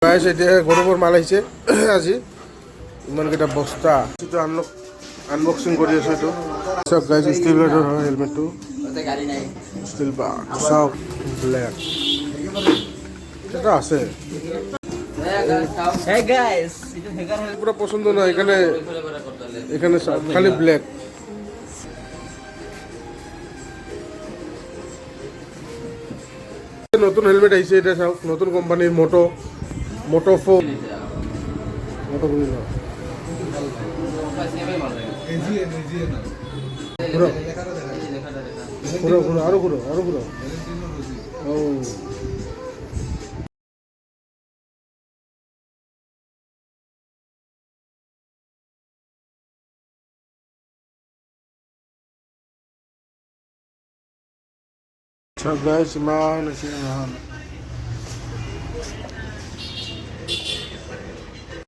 guys এতিয়া গৰুবোৰ মাল আহিছে আজি ইমানকেইটা বস্তা এইটো আনবক্সিং কৰি আছো এইটো চব গাইস ষ্টিল প্লেটৰ হয় হেলমেটটো ষ্টিল বার সব ব্লেক এটা আছে Hey guys, পুরো পছন্দ না এখানে এখানে খালি ব্ল্যাক নতুন হেলমেট আইছে এটা সব নতুন কোম্পানির মোটোফো মোটো ঘুরো ঘুরো আরো ঘুরো ও সব গাইস মান আছে মান